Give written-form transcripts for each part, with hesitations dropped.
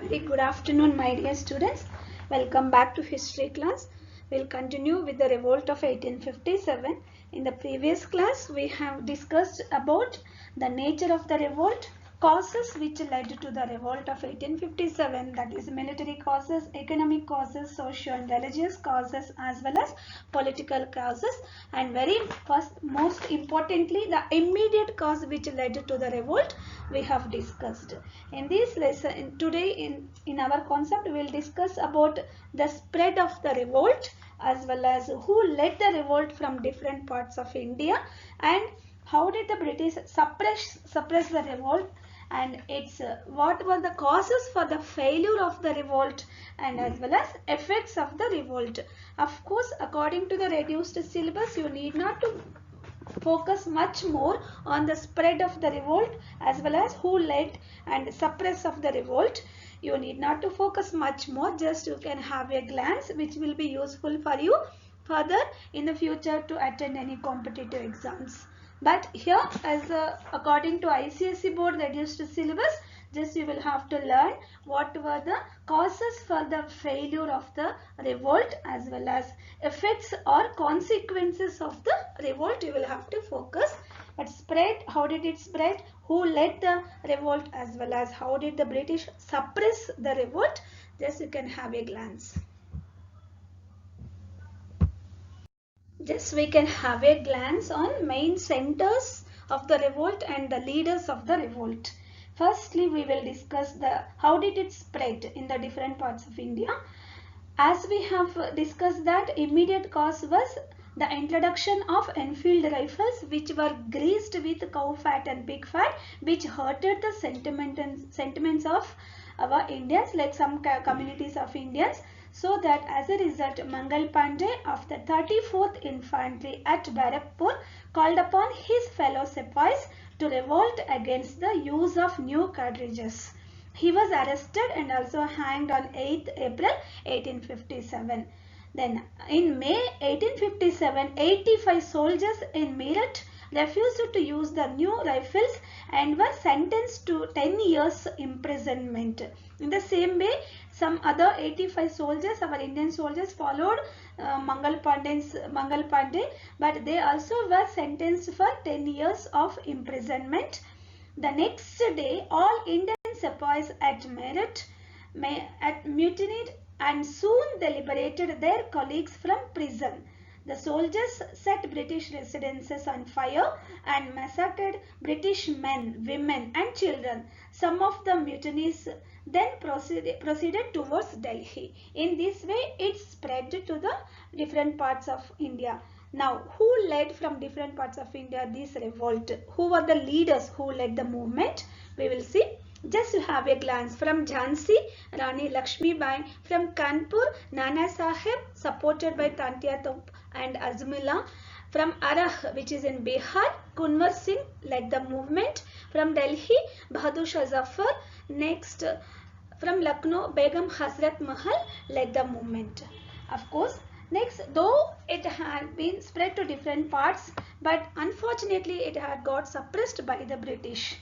Very good afternoon, my dear students. Welcome back to history class. We'll continue with the revolt of 1857. In the previous class, we have discussed about the nature of the revolt, causes which led to the revolt of 1857, that is military causes, economic causes, social and religious causes, as well as political causes, and most importantly, the immediate cause which led to the revolt we have discussed. In this lesson today, in our concept, we will discuss about the spread of the revolt as well as who led the revolt from different parts of India and how did the British suppress the revolt, and what were the causes for the failure of the revolt and as well as effects of the revolt. Of course, according to the reduced syllabus, you need not to focus much more on the spread of the revolt as well as who led and suppress of the revolt. You need not to focus much more, just you can have a glance which will be useful for you further in the future to attend any competitive exams. But here, as according to ICSE board reduced syllabus, just you will have to learn what were the causes for the failure of the revolt as well as effects or consequences of the revolt. You will have to focus. But spread, how did it spread? Who led the revolt as well as how did the British suppress the revolt? Just you can have a glance. Just we can have a glance on main centers of the revolt and the leaders of the revolt. Firstly, we will discuss how did it spread in the different parts of India. As we have discussed that immediate cause was the introduction of Enfield rifles, which were greased with cow fat and pig fat, which hurted the sentiments of our Indians, like some communities of Indians. So that as a result, Mangal Pandey of the 34th Infantry at Barakpur called upon his fellow sepoys to revolt against the use of new cartridges. He was arrested and also hanged on 8th April 1857. Then in May 1857, 85 soldiers in Meerut refused to use the new rifles and were sentenced to 10 years imprisonment. In the same way, some other 85 soldiers, our Indian soldiers, followed Mangal Pandey, but they also were sentenced for 10 years of imprisonment. The next day, all Indian sepoys at Meerut mutinied and soon they liberated their colleagues from prison. The soldiers set British residences on fire and massacred British men, women and children. Some of the mutinies then proceeded towards Delhi. In this way, it spread to the different parts of India. Now, who led from different parts of India this revolt? Who were the leaders who led the movement? We will see. Just to have a glance. From Jhansi, Rani Lakshmi Bai. From Kanpur, Nana Sahib, supported by Tantia Top and Azmullah. From Arah, which is in Bihar, Kunwar Singh led the movement. From Delhi, Bahadur Shah Zafar. Next, from Lucknow, Begum Hazrat Mahal led the movement. Of course, next, though it had been spread to different parts, but unfortunately it had got suppressed by the British.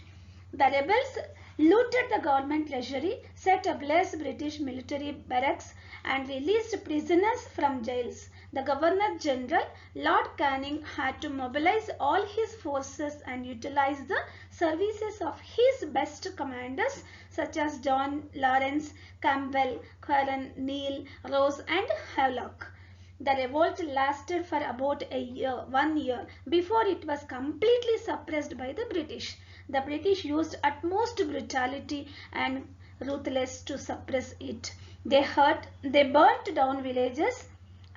The rebels looted the government treasury, set ablaze British military barracks and released prisoners from jails. The Governor General, Lord Canning, had to mobilize all his forces and utilize the services of his best commanders such as John Lawrence, Campbell, Curran, Neil, Rose and Havelock. The revolt lasted for about 1 year before it was completely suppressed by the British. The British used utmost brutality and ruthlessness to suppress it. They burnt down villages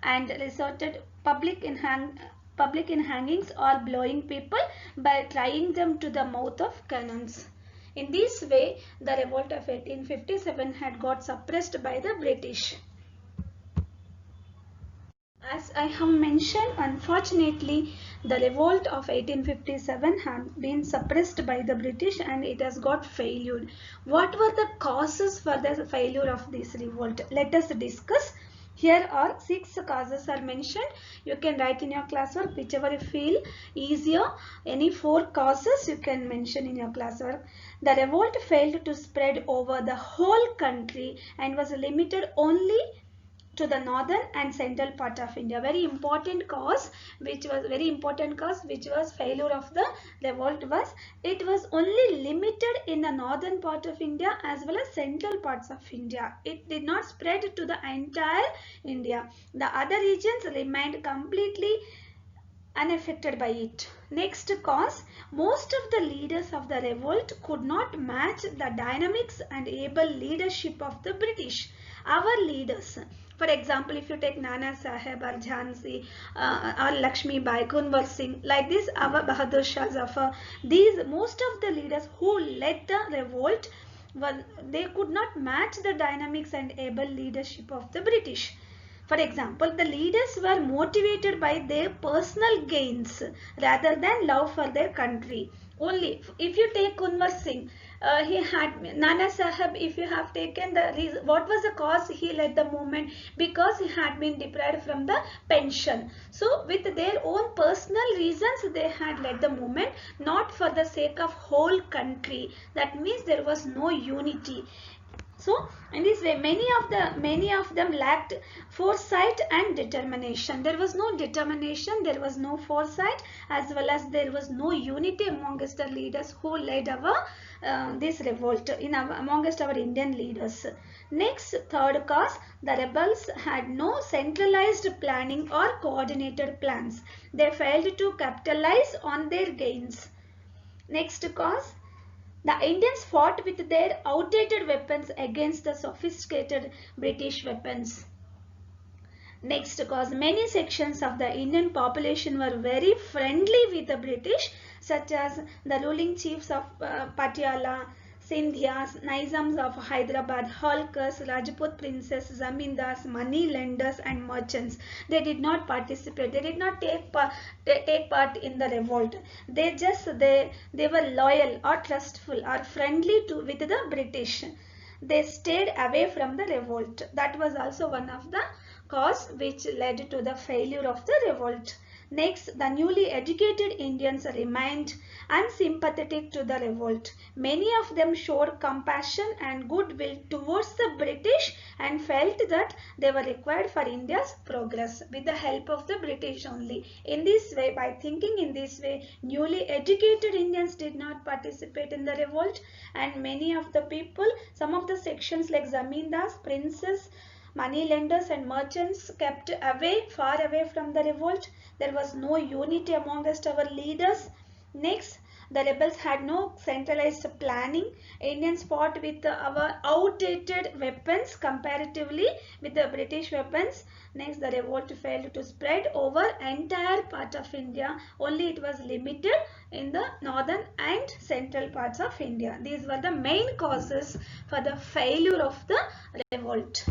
and resorted public in hangings or blowing people by tying them to the mouth of cannons. In this way, the revolt of 1857 had got suppressed by the British. As I have mentioned, unfortunately, the revolt of 1857 had been suppressed by the British and it has got failed. What were the causes for the failure of this revolt? Let us discuss. Here are 6 causes are mentioned. You can write in your classwork whichever you feel easier. Any 4 causes you can mention in your classwork. The revolt failed to spread over the whole country and was limited only to the northern and central part of India. Very important cause, which was failure of the revolt was, it was only limited in the northern part of India as well as central parts of India. It did not spread to the entire India. The other regions remained completely unaffected by it. Next cause, most of the leaders of the revolt could not match the dynamics and able leadership of the British. Our leaders, for example, if you take Nana Sahib or Jhansi or Lakshmi Bai, Kunwar Singh, like this, our Bahadur Shah Zafar, these most of the leaders who led the revolt, they could not match the dynamics and able leadership of the British. For example, the leaders were motivated by their personal gains rather than love for their country. Only if you take Kunwar Singh, he had Nana Sahib. If you have taken the reason, what was the cause he led the movement? Because he had been deprived from the pension. So, with their own personal reasons, they had led the movement, not for the sake of whole country. That means there was no unity. So in this way, many of them lacked foresight and determination. There was no determination, there was no foresight, as well as there was no unity amongst the leaders who led our this revolt amongst our Indian leaders. Next, third cause, the rebels had no centralized planning or coordinated plans. They failed to capitalize on their gains. Next cause, the Indians fought with their outdated weapons against the sophisticated British weapons. Next cause, many sections of the Indian population were very friendly with the British, such as the ruling chiefs of Patiala, Sindhyas, Nizams of Hyderabad, Holkars, Rajput princes, Zamindars, money lenders and merchants. They did not participate. They did not take part in the revolt. They were loyal or trustful or friendly with the British. They stayed away from the revolt. That was also one of the cause which led to the failure of the revolt. Next, the newly educated Indians remained unsympathetic to the revolt. Many of them showed compassion and goodwill towards the British and felt that they were required for India's progress with the help of the British only. In this way, by thinking in this way, newly educated Indians did not participate in the revolt, and many of the people, some of the sections like Zamindars, princes, money lenders and merchants kept far away from the revolt. There was no unity amongst our leaders. Next, the rebels had no centralized planning. Indians fought with our outdated weapons comparatively with the British weapons. Next, the revolt failed to spread over entire part of India. Only it was limited in the northern and central parts of India. These were the main causes for the failure of the revolt.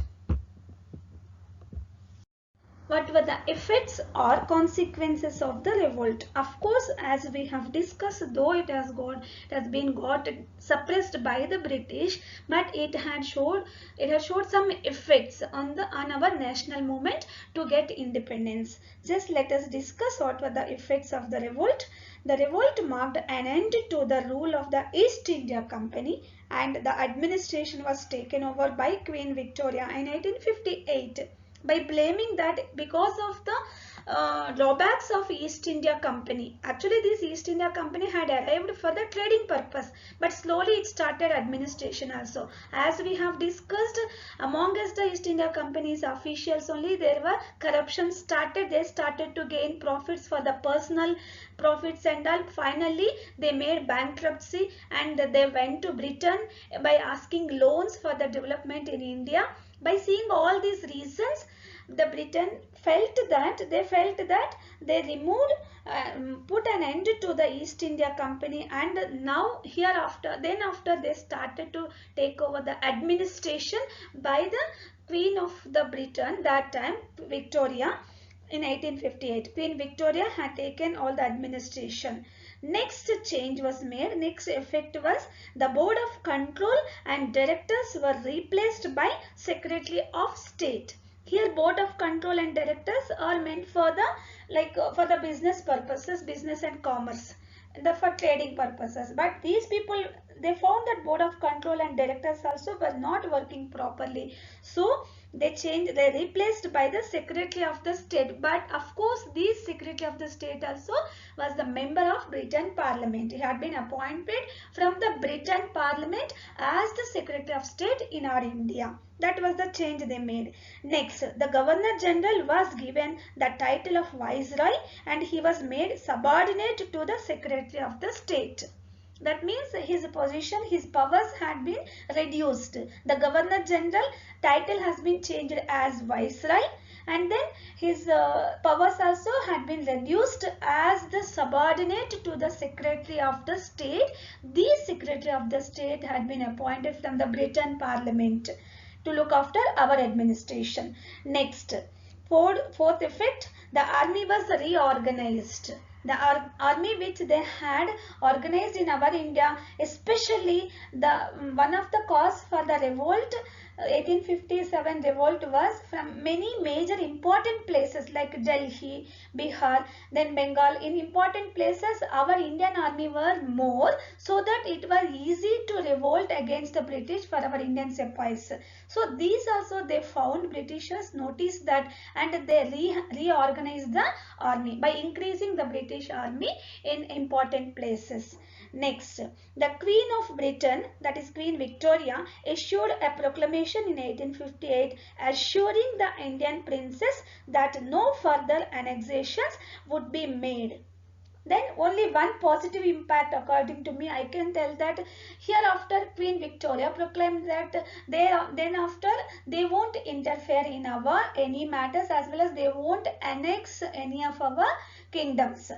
What were the effects or consequences of the revolt? Of course, as we have discussed, though it has been suppressed by the British, but it has showed some effects on our national movement to get independence. Just let us discuss what were the effects of the revolt. The revolt marked an end to the rule of the East India Company, and the administration was taken over by Queen Victoria in 1858. By blaming that because of the drawbacks of East India Company. Actually, this East India Company had arrived for the trading purpose, but slowly it started administration also. As we have discussed, amongst the East India Company's officials only, there were corruption started. They started to gain profits for the personal profits and all. Finally, they made bankruptcy and they went to Britain by asking loans for the development in India. By seeing all these reasons, the Britain felt that they removed, put an end to the East India Company, and now hereafter, then after they started to take over the administration by the Queen of the Britain, that time Victoria. In 1858, Queen Victoria had taken all the administration. Next change was made, next effect was the Board of Control and Directors were replaced by Secretary of State. Here Board of Control and Directors are meant for the business purposes, business and commerce, for trading purposes. But these people, they found that board of control and directors also were not working properly. So they replaced by the secretary of the state. But of course, this secretary of the state also was the member of Britain Parliament. He had been appointed from the Britain Parliament as the secretary of state in our India. That was the change they made. Next, the Governor General was given the title of Viceroy and he was made subordinate to the Secretary of the State. That means his position, his powers had been reduced. The Governor General title has been changed as Viceroy, and then his powers also had been reduced as the subordinate to the Secretary of the State. The Secretary of the State had been appointed from the Britain Parliament to look after our administration. Next, fourth effect, the army was reorganized. The army which they had organized in our India, especially the one of the cause for the revolt, 1857 revolt, was from many major important places like Delhi, Bihar, then Bengal. In important places our Indian army were more, so that it was easy to revolt against the British for our Indian sepoys. So these also they found, Britishers noticed that, and they reorganized the army by increasing the British army in important places. Next, the Queen of Britain, that is Queen Victoria, issued a proclamation in 1858 assuring the Indian princess that no further annexations would be made. Then only one positive impact according to me, I can tell that hereafter Queen Victoria proclaimed that then after they won't interfere in our any matters, as well as they won't annex any of our kingdoms.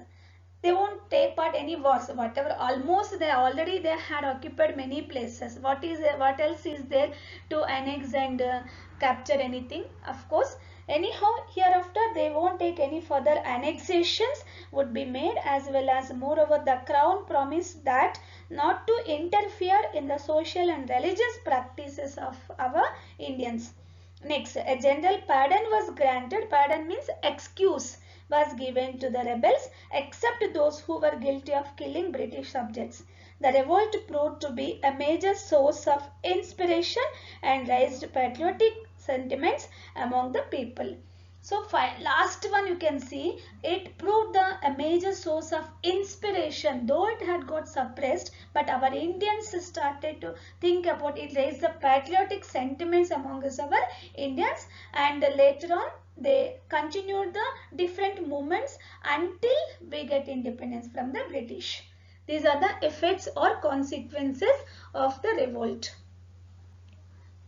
They won't take part any wars, whatever. Almost they had occupied many places. What else is there to annex and capture anything? Of course. Anyhow, hereafter they won't take any further annexations would be made, as well as moreover the crown promised that not to interfere in the social and religious practices of our Indians. Next, a general pardon was granted. Pardon means excuse was given to the rebels except those who were guilty of killing British subjects. The revolt proved to be a major source of inspiration and raised patriotic sentiments among the people. So last one you can see, it proved a major source of inspiration. Though it had got suppressed, but our Indians started to think about it, raised the patriotic sentiments among us, our Indians, and later on they continued the different movements until we get independence from the British. These are the effects or consequences of the revolt.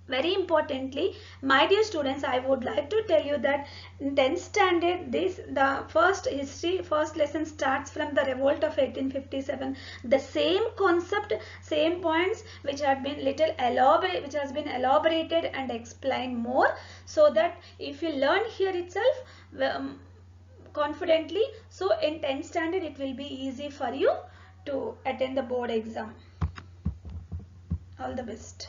Very importantly, my dear students, I would like to tell you that in 10th standard, the first lesson starts from the revolt of 1857. The same concept, same points which have been which has been elaborated and explained more, so that if you learn here itself confidently, so in 10th standard it will be easy for you to attend the board exam. All the best.